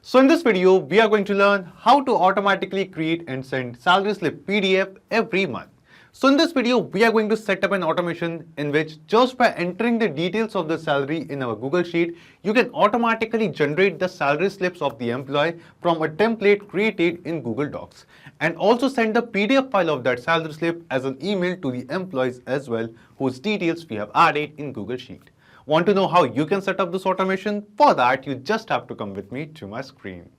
So in this video, we are going to learn how to automatically create and send salary slip PDF every month. So in this video, we are going to set up an automation in which just by entering the details of the salary in our Google Sheet, you can automatically generate the salary slips of the employee from a template created in Google Docs and also send the PDF file of that salary slip as an email to the employees as well, whose details we have added in Google Sheet. Want to know how you can set up this automation? For that, you just have to come with me to my screen.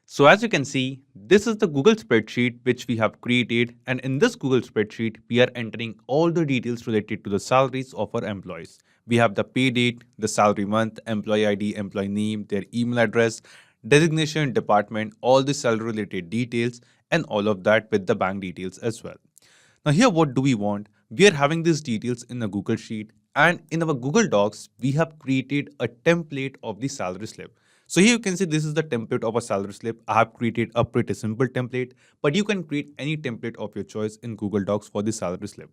So as you can see, this is the Google spreadsheet which we have created, and in this Google spreadsheet, we are entering all the details related to the salaries of our employees. We have the pay date, the salary month, employee ID, employee name, their email address, designation, department, all the salary related details, and all of that with the bank details as well. Now here what do we want? We are having these details in a Google Sheet, and in our Google Docs, we have created a template of the salary slip. So here you can see this is the template of a salary slip. I have created a pretty simple template, but you can create any template of your choice in Google Docs for the salary slip.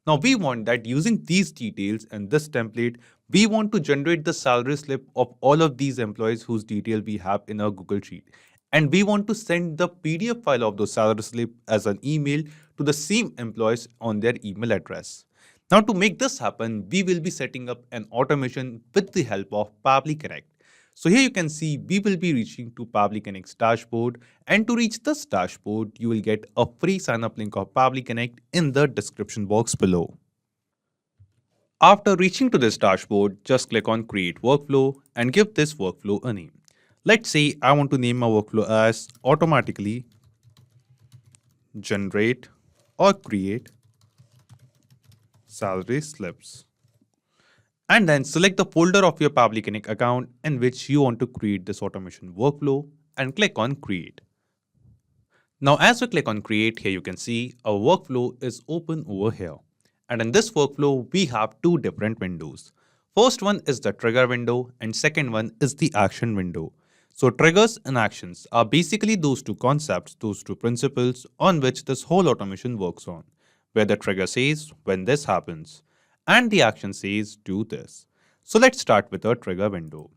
Now we want that using these details and this template, we want to generate the salary slip of all of these employees whose detail we have in our Google Sheet. And we want to send the PDF file of those salary slip as an email to the same employees on their email address. Now to make this happen, we will be setting up an automation with the help of Pabbly Connect. So here you can see we will be reaching to Pabbly Connect's dashboard, and to reach this dashboard, you will get a free sign up link of Pabbly Connect in the description box below. After reaching to this dashboard, just click on Create Workflow and give this workflow a name. Let's say I want to name my workflow as automatically generate or create salary slips. And then select the folder of your Pabbly Connect account in which you want to create this automation workflow and click on Create. Now as we click on Create, here you can see our workflow is open over here. And in this workflow, we have two different windows. First one is the trigger window and second one is the action window. So triggers and actions are basically those two concepts, those two principles on which this whole automation works on, where the trigger says when this happens and the action says do this. So let's start with our trigger window.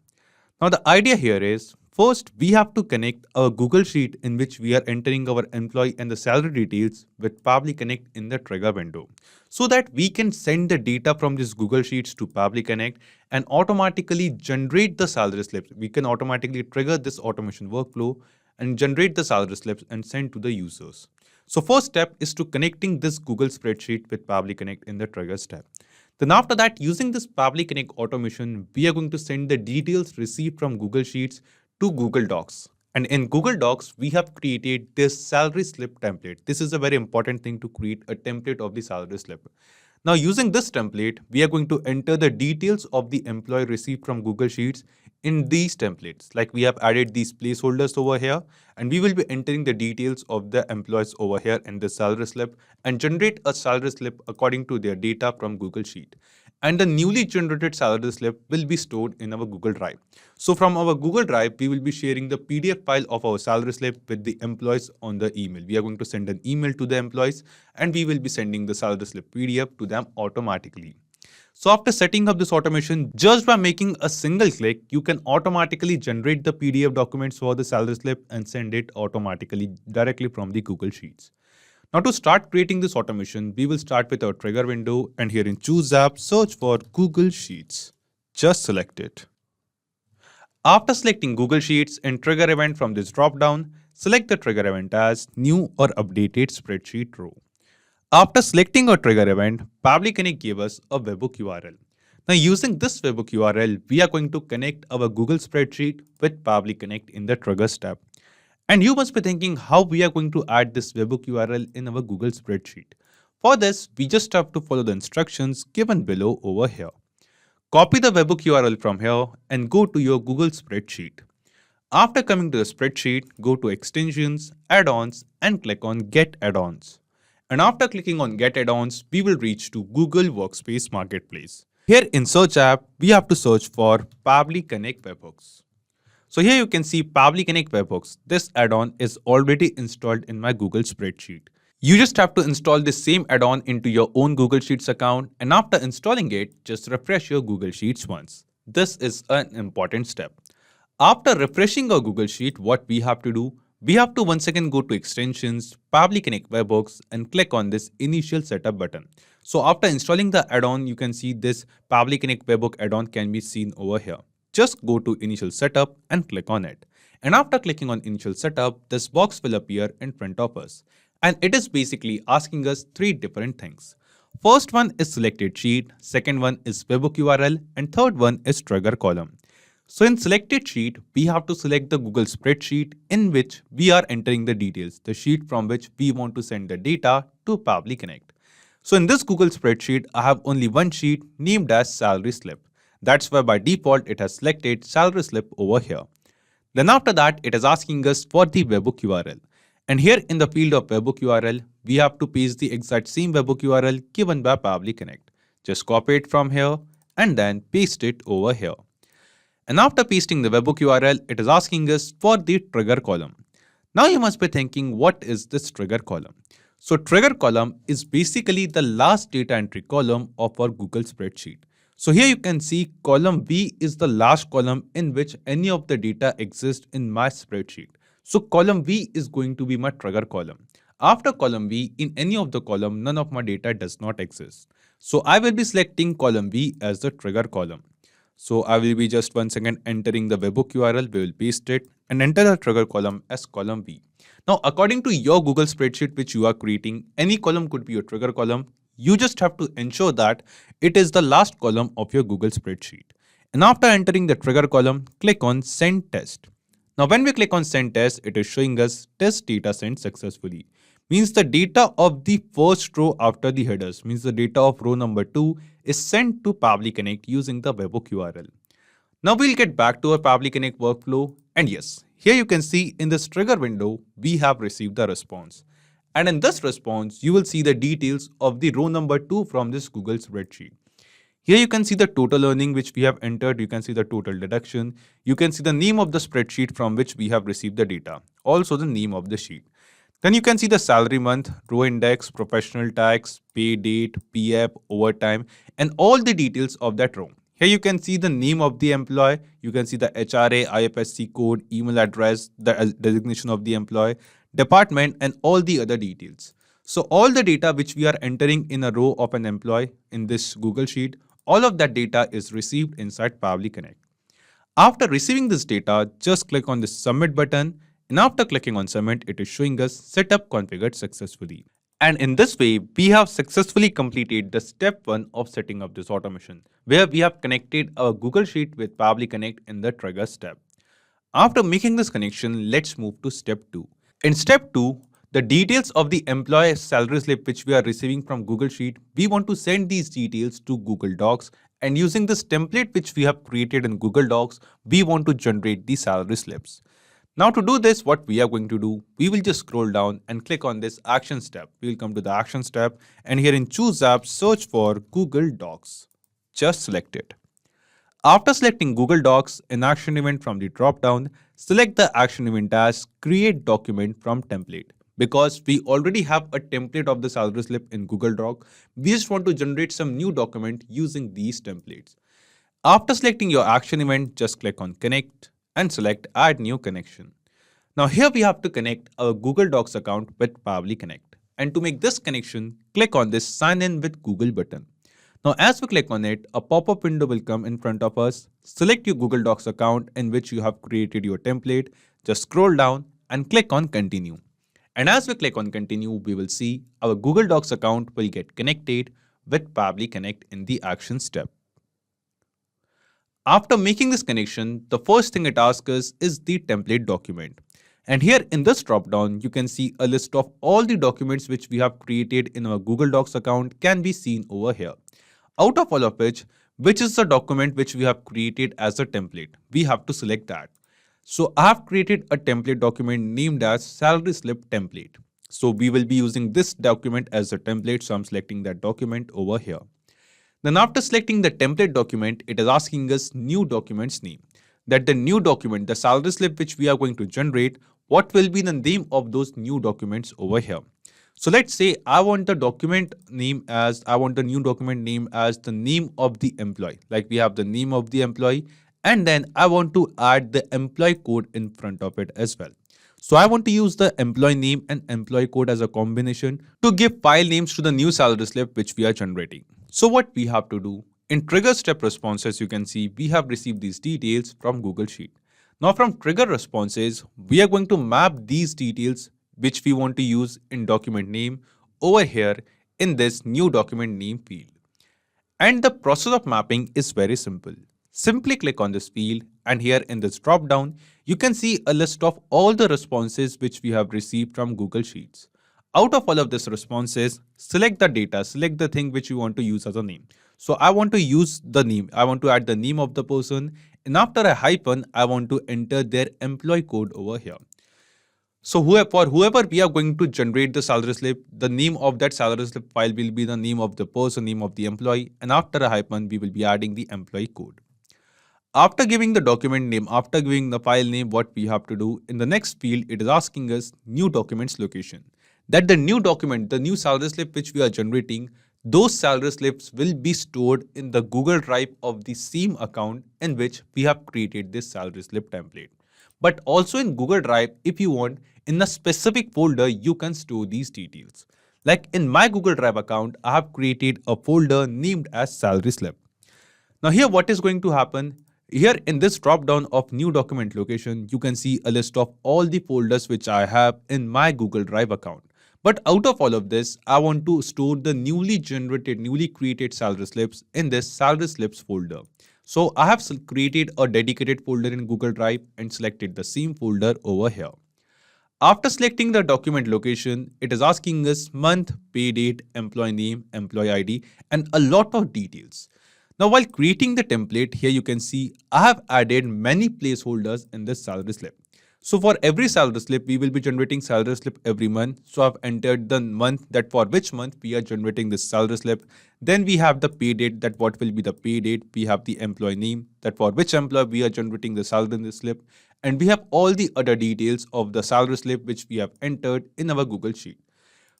Now the idea here is, first we have to connect a Google Sheet in which we are entering our employee and the salary details with Pabbly Connect in the trigger window, so that we can send the data from these Google Sheets to Pabbly Connect and automatically generate the salary slips. We can automatically trigger this automation workflow and generate the salary slips and send to the users. So first step is to connecting this Google spreadsheet with Pabbly Connect in the trigger step. Then after that, using this Pabbly Connect automation, we are going to send the details received from Google Sheets to Google Docs. And in Google Docs, we have created this salary slip template. This is a very important thing, to create a template of the salary slip. Now using this template, we are going to enter the details of the employee received from Google Sheets in these templates. Like we have added these placeholders over here, and we will be entering the details of the employees over here in the salary slip and generate a salary slip according to their data from Google Sheet. And the newly generated salary slip will be stored in our Google Drive. So from our Google Drive, we will be sharing the PDF file of our salary slip with the employees on the email. We are going to send an email to the employees and we will be sending the salary slip PDF to them automatically. So after setting up this automation, just by making a single click, you can automatically generate the PDF documents for the salary slip and send it automatically directly from the Google Sheets. Now to start creating this automation, we will start with our trigger window, and here in Choose App, search for Google Sheets. Just select it. After selecting Google Sheets and trigger event from this drop-down, select the trigger event as New or Updated Spreadsheet Row. After selecting a trigger event, Pabbly Connect gave us a webhook URL. Now using this webhook URL, we are going to connect our Google spreadsheet with Pabbly Connect in the Triggers tab. And you must be thinking how we are going to add this webhook URL in our Google spreadsheet. For this, we just have to follow the instructions given below over here. Copy the webhook URL from here and go to your Google spreadsheet. After coming to the spreadsheet, go to Extensions, Add-ons and click on Get Add-ons. And after clicking on Get Add-ons, we will reach to Google Workspace Marketplace. Here in Search app, we have to search for Pabbly Connect Webhooks. So here you can see Pabbly Connect Webhooks. This add-on is already installed in my Google spreadsheet. You just have to install this same add-on into your own Google Sheets account, and after installing it, just refresh your Google Sheets once. This is an important step. After refreshing our Google Sheet, what we have to do, we have to once again go to Extensions, Pabbly Connect webhooks and click on this Initial Setup button. So after installing the add-on, you can see this Pabbly Connect webhook add-on can be seen over here. Just go to Initial Setup and click on it. And after clicking on Initial Setup, this box will appear in front of us. And it is basically asking us three different things. First one is selected sheet, second one is webhook URL, and third one is trigger column. So in selected sheet, we have to select the Google spreadsheet in which we are entering the details, the sheet from which we want to send the data to Pabbly Connect. So in this Google spreadsheet, I have only one sheet named as salary slip. That's why by default it has selected salary slip over here. Then after that, it is asking us for the webhook URL. And here in the field of webhook URL, we have to paste the exact same webhook URL given by Pabbly Connect. Just copy it from here and then paste it over here. And after pasting the webhook URL, it is asking us for the trigger column. Now you must be thinking, what is this trigger column? So trigger column is basically the last data entry column of our Google spreadsheet. So here you can see column B is the last column in which any of the data exists in my spreadsheet. So column B is going to be my trigger column. After column B, in any of the column, none of my data does not exist. So I will be selecting column B as the trigger column. So I will be just once again entering the webhook URL, we will paste it and enter the trigger column as column B. Now, according to your Google spreadsheet which you are creating, any column could be your trigger column. You just have to ensure that it is the last column of your Google spreadsheet. And after entering the trigger column, click on Send Test. Now, when we click on Send Test, it is showing us test data sent successfully. Means the data of the first row after the headers, means the data of row number 2 is sent to Pabbly Connect using the webhook URL. Now we'll get back to our Pabbly Connect workflow, and yes, here you can see in this trigger window, we have received the response. And in this response, you will see the details of the row number 2 from this Google spreadsheet. Here you can see the total earning which we have entered, you can see the total deduction, you can see the name of the spreadsheet from which we have received the data, also the name of the sheet. Then you can see the salary month, row index, professional tax, pay date, PF, overtime, and all the details of that row. Here you can see the name of the employee, you can see the HRA, IFSC code, email address, the designation of the employee, department, and all the other details. So all the data which we are entering in a row of an employee in this Google Sheet, all of that data is received inside Pabbly Connect. After receiving this data, just click on the Submit button. And after clicking on Submit, it is showing us Setup configured successfully. And in this way, we have successfully completed the step 1 of setting up this automation, where we have connected our Google Sheet with Pabbly Connect in the Trigger step. After making this connection, let's move to step 2. In step 2, the details of the employee salary slip which we are receiving from Google Sheet, we want to send these details to Google Docs, and using this template which we have created in Google Docs, we want to generate the salary slips. Now to do this, what we are going to do, we will just scroll down and click on this Actions tab. We will come to the Actions tab, and here in Choose App, search for Google Docs. Just select it. After selecting Google Docs, an action event from the drop-down, select the action event as Create Document from Template. Because we already have a template of the salary slip in Google Doc, we just want to generate some new document using these templates. After selecting your action event, just click on Connect and select Add New Connection. Now here we have to connect our Google Docs account with Pabbly Connect. And to make this connection, click on this Sign In with Google button. Now as we click on it, a pop-up window will come in front of us. Select your Google Docs account in which you have created your template. Just scroll down and click on Continue. And as we click on Continue, we will see our Google Docs account will get connected with Pabbly Connect in the Action step. After making this connection, the first thing it asks us is the template document. And here in this drop-down, you can see a list of all the documents which we have created in our Google Docs account can be seen over here. Out of all of which is the document which we have created as a template? We have to select that. So I have created a template document named as Salary Slip Template. So we will be using this document as a template, so I'm selecting that document over here. Then after selecting the template document, it is asking us new document's name. That the new document, the salary slip which we are going to generate, what will be the name of those new documents over here. So let's say I want the document name as, I want the new document name as the name of the employee. Like we have the name of the employee And then I want to add the employee code in front of it as well. So I want to use the employee name and employee code as a combination to give file names to the new salary slip which we are generating. So what we have to do, in trigger step responses, you can see we have received these details from Google Sheet. Now from trigger responses, we are going to map these details which we want to use in document name over here in this new document name field. And the process of mapping is very simple. Simply click on this field, and here in this drop down, you can see a list of all the responses which we have received from Google Sheets. Out of all of these responses, select the data, select the thing which you want to use as a name. So I want to use the name. I want to add the name of the person, and after a hyphen, I want to enter their employee code over here. So for whoever we are going to generate the salary slip, the name of that salary slip file will be the name of the person, name of the employee, and after a hyphen, we will be adding the employee code. After giving the document name, after giving the file name, what we have to do, in the next field, it is asking us new documents location. That the new document, the new salary slip which we are generating, those salary slips will be stored in the Google Drive of the same account in which we have created this salary slip template. But also in Google Drive, if you want, in a specific folder, you can store these details. Like in my Google Drive account, I have created a folder named as salary slip. Now here what is going to happen, here in this drop down of new document location, you can see a list of all the folders which I have in my Google Drive account. But out of all of this, I want to store the newly generated, newly created salary slips in this salary slips folder. So I have created a dedicated folder in Google Drive and selected the same folder over here. After selecting the document location, it is asking us month, pay date, employee name, employee ID, and a lot of details. Now, while creating the template, here you can see I have added many placeholders in this salary slip. So for every salary slip, we will be generating salary slip every month. So I've entered the month that for which month we are generating this salary slip. Then we have the pay date, that what will be the pay date. We have the employee name, that for which employee we are generating the salary in this slip. And we have all the other details of the salary slip which we have entered in our Google Sheet.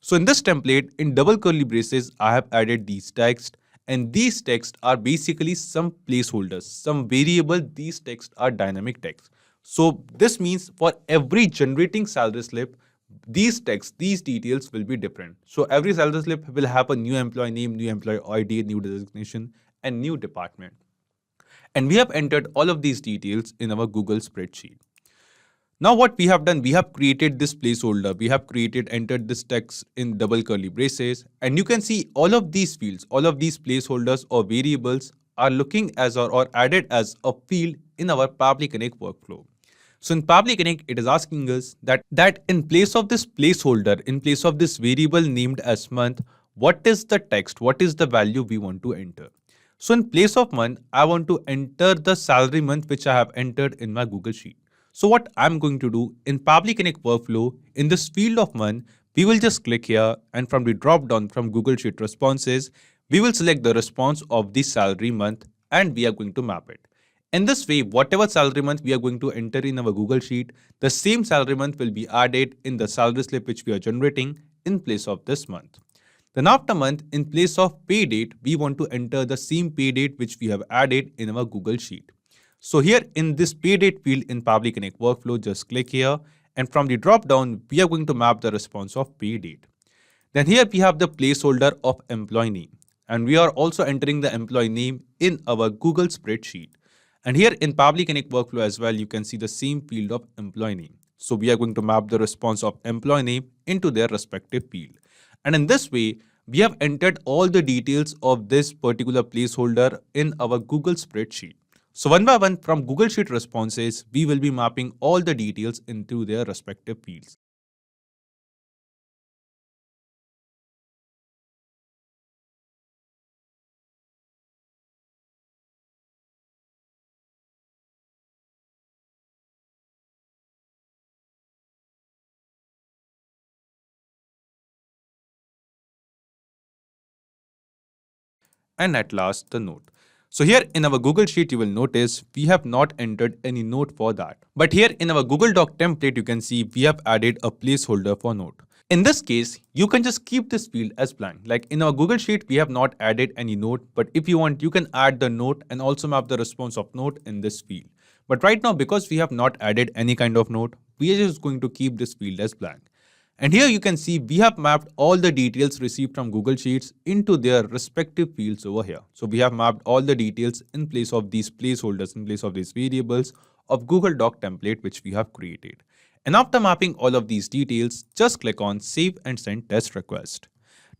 So in this template, in double curly braces, I have added these text, and these texts are basically some placeholders, some variable. These texts are dynamic text. So this means for every generating salary slip, these texts, these details will be different. So every salary slip will have a new employee name, new employee ID, new designation, and new department. And we have entered all of these details in our Google spreadsheet. Now what we have done, we have created this placeholder. We have entered this text in double curly braces. And you can see all of these fields, all of these placeholders or variables are looking as or added as a field in our Pabbly Connect workflow. So in Pabbly Connect, it is asking us that in place of this placeholder, in place of this variable named as month, what is the text, what is the value we want to enter? So in place of month, I want to enter the salary month which I have entered in my Google Sheet. So what I'm going to do in Pabbly Connect workflow, in this field of month, we will just click here, and from the drop down from Google Sheet responses, we will select the response of the salary month and we are going to map it. In this way, whatever salary month we are going to enter in our Google Sheet, the same salary month will be added in the salary slip which we are generating in place of this month. Then after month, in place of pay date, we want to enter the same pay date which we have added in our Google Sheet. So here in this pay date field in Pabbly Connect workflow, just click here, and from the drop down, we are going to map the response of pay date. Then here we have the placeholder of employee name, and we are also entering the employee name in our Google spreadsheet. And here in Pabbly Connect workflow as well, you can see the same field of employee name. So we are going to map the response of employee name into their respective field. And in this way, we have entered all the details of this particular placeholder in our Google spreadsheet. So one by one from Google Sheet responses, we will be mapping all the details into their respective fields. And at last, the note. So here in our Google Sheet, you will notice we have not entered any note for that. But here in our Google Doc template, you can see we have added a placeholder for note. In this case, you can just keep this field as blank. Like in our Google Sheet, we have not added any note, but if you want, you can add the note and also map the response of note in this field. But right now, because we have not added any kind of note, we are just going to keep this field as blank. And here you can see we have mapped all the details received from Google Sheets into their respective fields over here. So we have mapped all the details in place of these placeholders, in place of these variables of Google Doc template which we have created. And after mapping all of these details, just click on Save and Send Test Request.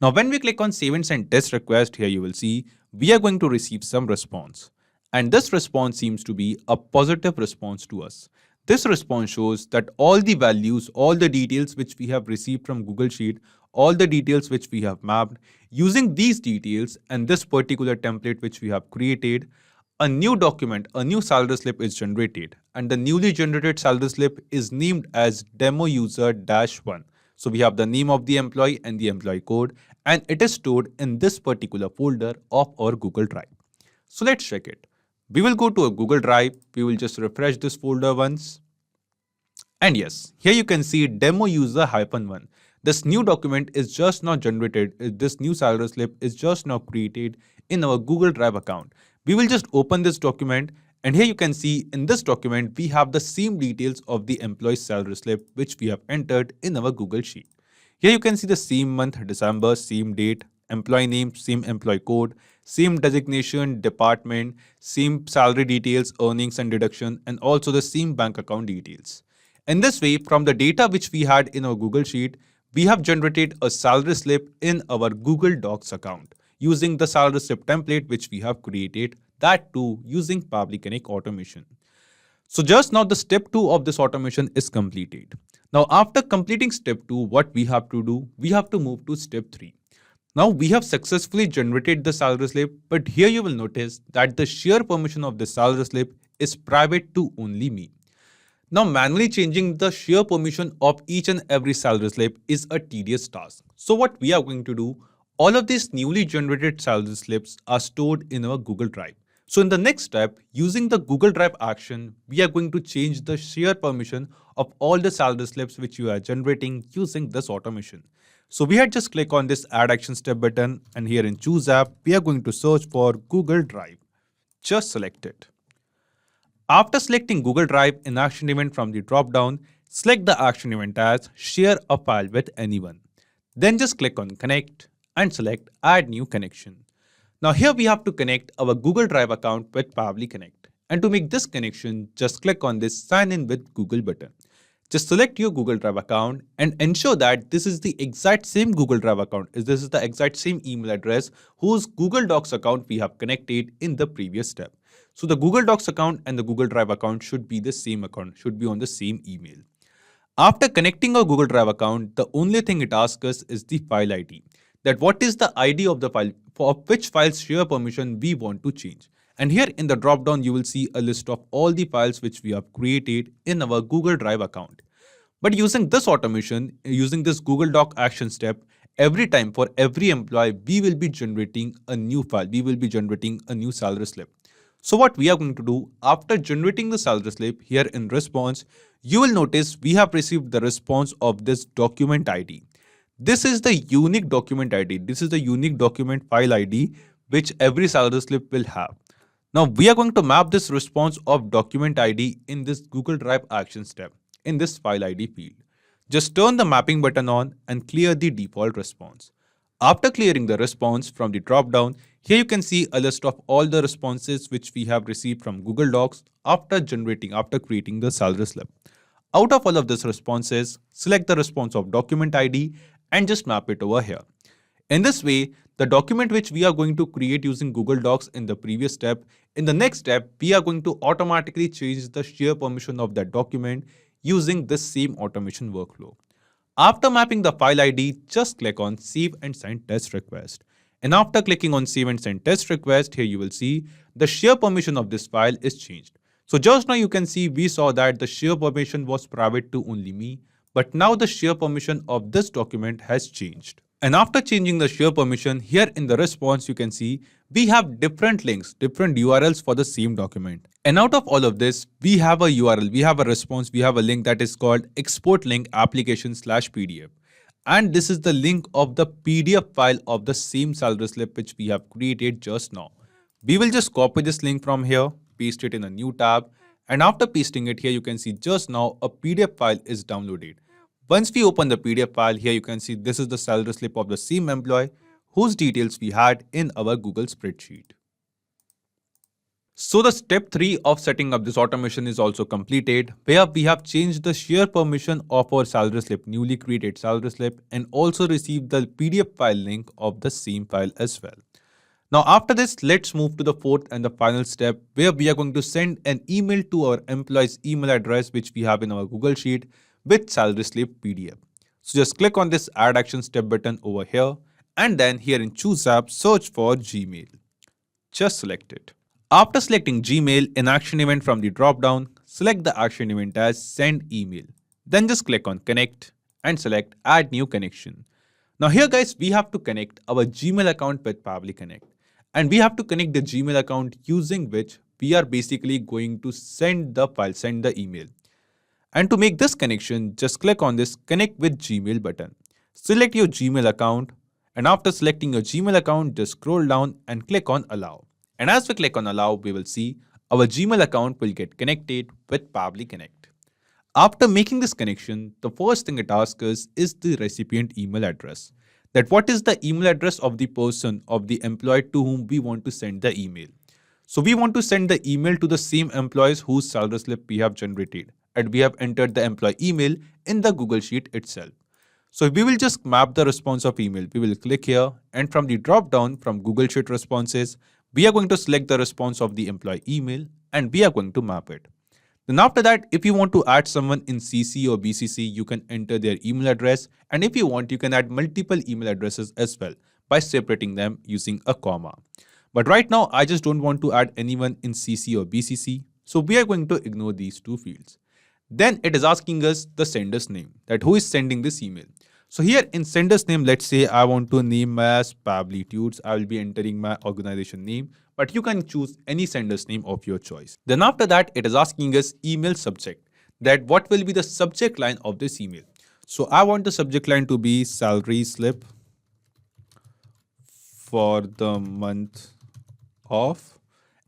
Now when we click on Save and Send Test Request, here you will see we are going to receive some response. And this response seems to be a positive response to us. This response shows that all the values, all the details which we have received from Google Sheet, all the details which we have mapped, using these details and this particular template which we have created, a new document, a new salary slip is generated. And the newly generated salary slip is named as demo user-1. So we have the name of the employee and the employee code, and it is stored in this particular folder of our Google Drive. So let's check it. We will go to a Google Drive. We will just refresh this folder once. And yes, here you can see demo user-1. This new document is just now generated. This new salary slip is just now created in our Google Drive account. We will just open this document, and here you can see in this document, we have the same details of the employee salary slip which we have entered in our Google Sheet. Here you can see the same month, December, same date, employee name, same employee code, same designation, department, same salary details, earnings and deduction, and also the same bank account details. In this way, from the data which we had in our Google Sheet, we have generated a salary slip in our Google Docs account using the salary slip template which we have created, that too using Pabbly Connect automation. So just now the step 2 of this automation is completed. Now after completing step 2, what we have to do, we have to move to step 3. Now we have successfully generated the salary slip, but here you will notice that the share permission of the salary slip is private to only me. Now manually changing the share permission of each and every salary slip is a tedious task. So what we are going to do, all of these newly generated salary slips are stored in our Google Drive. So in the next step, using the Google Drive action, we are going to change the share permission of all the salary slips which you are generating using this automation. So we had just click on this Add Action Step button, and here in Choose App, we are going to search for Google Drive. Just select it. After selecting Google Drive in Action Event from the drop-down, select the action event as Share a file with anyone. Then just click on Connect and select Add New Connection. Now here we have to connect our Google Drive account with Pabbly Connect. And to make this connection, just click on this Sign in with Google button. Just select your Google Drive account and ensure that this is the exact same Google Drive account. This is the exact same email address whose Google Docs account we have connected in the previous step. So the Google Docs account and the Google Drive account should be the same account, should be on the same email. After connecting our Google Drive account, the only thing it asks us is the file ID. That what is the ID of the file, for which file's share permission we want to change. And here in the drop-down, you will see a list of all the files which we have created in our Google Drive account. But using this automation, using this Google Doc action step, every time for every employee, we will be generating a new file. We will be generating a new salary slip. So what we are going to do, after generating the salary slip, here in response, you will notice we have received the response of this document ID. This is the unique document ID. This is the unique document file ID which every salary slip will have. Now we are going to map this response of document ID in this Google Drive action step in this file ID field. Just turn the mapping button on and clear the default response. After clearing the response from the drop-down, here you can see a list of all the responses which we have received from Google Docs after creating the salary slip. Out of all of these responses, select the response of document ID and just map it over here. In this way, the document which we are going to create using Google Docs in the previous step, in the next step, we are going to automatically change the share permission of that document using this same automation workflow. After mapping the file ID, just click on Save and Send Test Request. And after clicking on Save and Send Test Request, here you will see the share permission of this file is changed. So just now you can see we saw that the share permission was private to only me, but now the share permission of this document has changed. And after changing the share permission, here in the response you can see we have different links, different URLs for the same document. And out of all of this, we have a URL, we have a response, we have a link that is called export link application/PDF. And this is the link of the PDF file of the same salary slip which we have created just now. We will just copy this link from here, paste it in a new tab, and after pasting it here, you can see just now a PDF file is downloaded. Once we open the PDF file, here you can see this is the salary slip of the same employee whose details we had in our Google spreadsheet. So the step 3 of setting up this automation is also completed, where we have changed the share permission of our salary slip, newly created salary slip, and also received the PDF file link of the same file as well. Now after this, let's move to the fourth and the final step, where we are going to send an email to our employee's email address which we have in our Google Sheet with salary slip PDF. So just click on this add action step button over here, and then here in choose app, search for Gmail. Just select it. After selecting Gmail, in action event from the drop-down, select the action event as send email. Then just click on connect and select add new connection. Now here guys, we have to connect our Gmail account with Pabbly Connect. And we have to connect the Gmail account using which we are basically going to send the file, send the email. And to make this connection, just click on this connect with Gmail button. Select your Gmail account, and after selecting your Gmail account, just scroll down and click on allow. And as we click on allow, we will see our Gmail account will get connected with Pabbly Connect. After making this connection, the first thing it asks us is the recipient email address. That what is the email address of the person, of the employee to whom we want to send the email. So we want to send the email to the same employees whose salary slip we have generated, and we have entered the employee email in the Google Sheet itself. So we will just map the response of email. We will click here, and from the drop down from Google Sheet responses, we are going to select the response of the employee email and we are going to map it. Then after that, if you want to add someone in CC or BCC, you can enter their email address, and if you want, you can add multiple email addresses as well by separating them using a comma. But right now, I just don't want to add anyone in CC or BCC, so we are going to ignore these two fields. Then it is asking us the sender's name, that who is sending this email. So here in sender's name, let's say I want to name as Pablitudes. I will be entering my organization name, but you can choose any sender's name of your choice. Then after that, it is asking us email subject, that what will be the subject line of this email. So I want the subject line to be salary slip for the month of,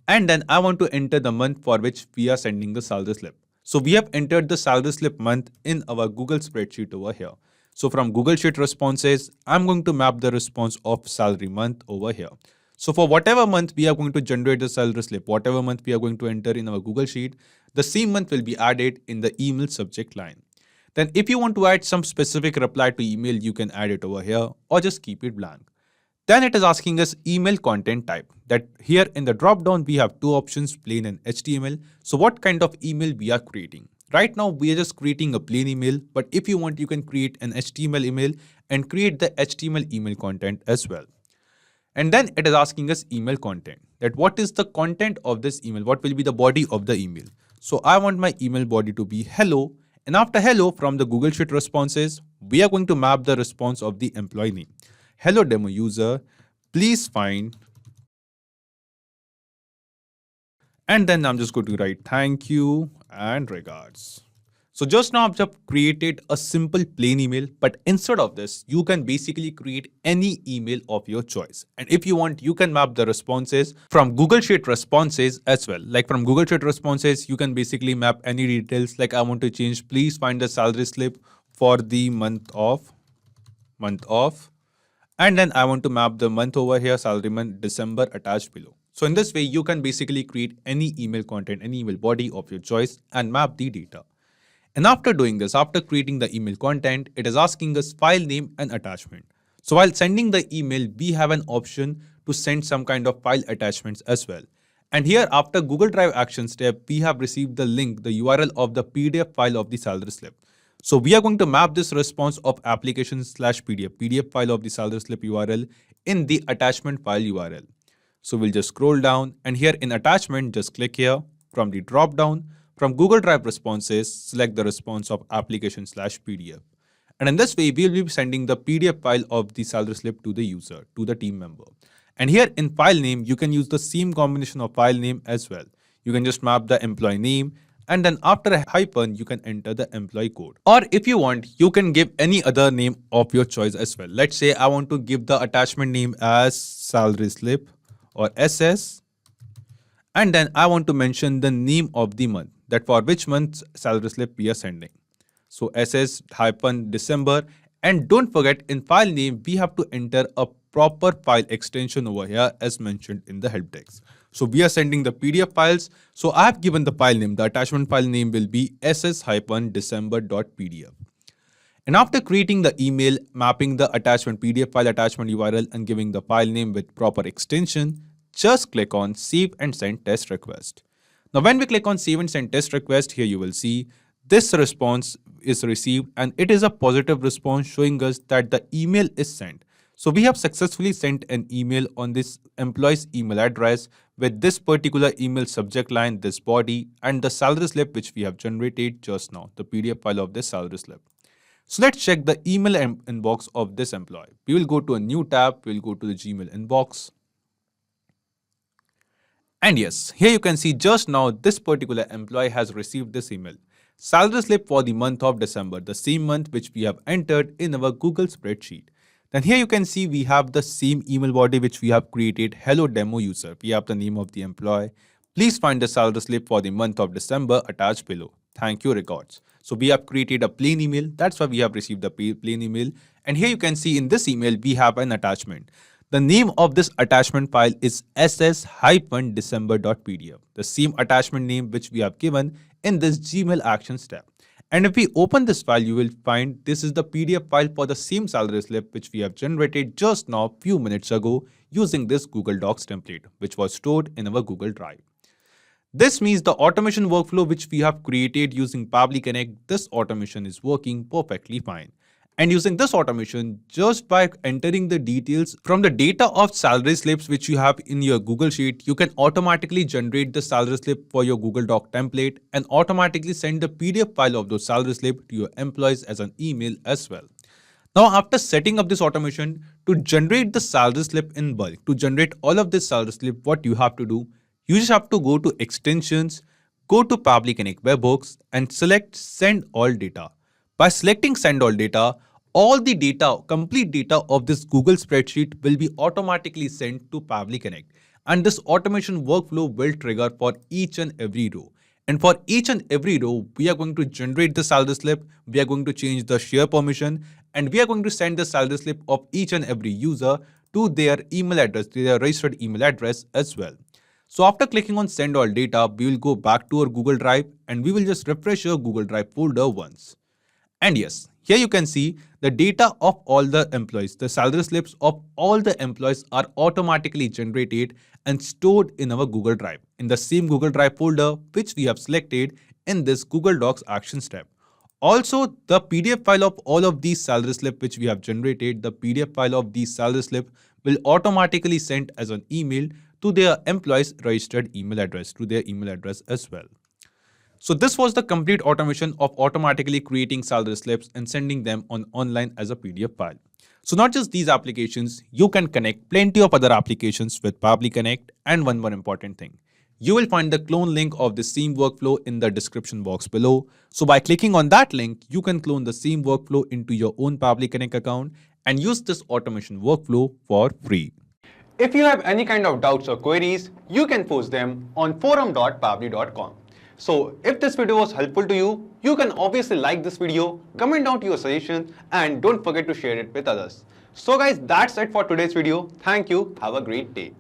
and then I want to enter the month for which we are sending the salary slip. So we have entered the salary slip month in our Google spreadsheet over here. So from Google Sheet responses, I'm going to map the response of salary month over here. So for whatever month we are going to generate the salary slip, whatever month we are going to enter in our Google Sheet, the same month will be added in the email subject line. Then if you want to add some specific reply to email, you can add it over here or just keep it blank. Then it is asking us email content type, that here in the drop down we have two options, plain and HTML. So what kind of email we are creating? Right now we are just creating a plain email, but if you want, you can create an HTML email and create the HTML email content as well. And then it is asking us email content, that what is the content of this email, what will be the body of the email. So I want my email body to be hello, and after hello from the Google Sheet responses, we are going to map the response of the employee name. Hello demo user, please find, and then I'm just going to write thank you and regards. So just now I've created a simple plain email, but instead of this, you can basically create any email of your choice. And if you want, you can map the responses from Google Sheet responses as well. Like from Google Sheet responses, you can basically map any details. Like I want to change, please find the salary slip for the month of, and then I want to map the month over here, salary month, December attached below. So in this way, you can basically create any email content, any email body of your choice and map the data. And after doing this, after creating the email content, it is asking us file name and attachment. So while sending the email, we have an option to send some kind of file attachments as well. And here after Google Drive action step, we have received the link, the URL of the PDF file of the salary slip. So we are going to map this response of application/PDF file of the salary slip URL in the attachment file URL. So we'll just scroll down, and here in attachment, just click here from the drop down from Google Drive responses, select the response of application/PDF. And in this way, we'll be sending the PDF file of the salary slip to the user, to the team member. And here in file name, you can use the same combination of file name as well. You can just map the employee name, And then after a hyphen, you can enter the employee code. Or if you want, you can give any other name of your choice as well. Let's say I want to give the attachment name as salary slip or SS. And then I want to mention the name of the month, that for which month's salary slip we are sending. So SS-December. And don't forget, in file name, we have to enter a proper file extension over here as mentioned in the help text. So we are sending the PDF files. So I have given the file name. The attachment file name will be ss-december.pdf. And after creating the email, mapping the attachment PDF file attachment URL and giving the file name with proper extension, just click on Save and Send Test Request. Now when we click on Save and Send Test Request, here you will see this response is received and it is a positive response showing us that the email is sent. So we have successfully sent an email on this employee's email address with this particular email subject line, this body, and the salary slip which we have generated just now, the PDF file of this salary slip. So let's check the email inbox of this employee. We will go to a new tab, we'll go to the Gmail inbox. And yes, here you can see just now this particular employee has received this email. Salary slip for the month of December, the same month which we have entered in our Google spreadsheet. Then here you can see we have the same email body which we have created, hello demo user. We have the name of the employee. Please find the salary slip for the month of December attached below. Thank you, records. So we have created a plain email. That's why we have received the plain email. And here you can see in this email, we have an attachment. The name of this attachment file is ss-december.pdf, the same attachment name which we have given in this Gmail Actions tab. And if we open this file, you will find this is the PDF file for the same salary slip which we have generated just now a few minutes ago using this Google Docs template, which was stored in our Google Drive. This means the automation workflow which we have created using Pabbly Connect, this automation is working perfectly fine. And using this automation, just by entering the details from the data of salary slips which you have in your Google Sheet, you can automatically generate the salary slip for your Google Doc template and automatically send the PDF file of those salary slip to your employees as an email as well. Now, after setting up this automation to generate the salary slip in bulk, to generate all of this salary slip, what you have to do, you just have to go to Extensions, go to Pabbly Connect webhooks and select Send All Data. By selecting Send All Data, all the data, complete data of this Google spreadsheet will be automatically sent to Pabbly Connect. And this automation workflow will trigger for each and every row. And for each and every row, we are going to generate the salary slip, we are going to change the share permission, and we are going to send the salary slip of each and every user to their email address, to their registered email address as well. So after clicking on Send All Data, we will go back to our Google Drive and we will just refresh your Google Drive folder once. And yes, here you can see the data of all the employees, the salary slips of all the employees are automatically generated and stored in our Google Drive, in the same Google Drive folder which we have selected in this Google Docs Actions tab. Also, the PDF file of all of these salary slips which we have generated, the PDF file of these salary slips will automatically sent as an email to their employees' registered email address, to their email address as well. So this was the complete automation of automatically creating salary slips and sending them online as a PDF file. So not just these applications, you can connect plenty of other applications with Pabbly Connect. And one more important thing, you will find the clone link of the same workflow in the description box below. So by clicking on that link, you can clone the same workflow into your own Pabbly Connect account and use this automation workflow for free. If you have any kind of doubts or queries, you can post them on forum.pabbly.com. So if this video was helpful to you, you can obviously like this video, comment down your suggestions, and don't forget to share it with others. So guys, that's it for today's video. Thank you. Have a great day.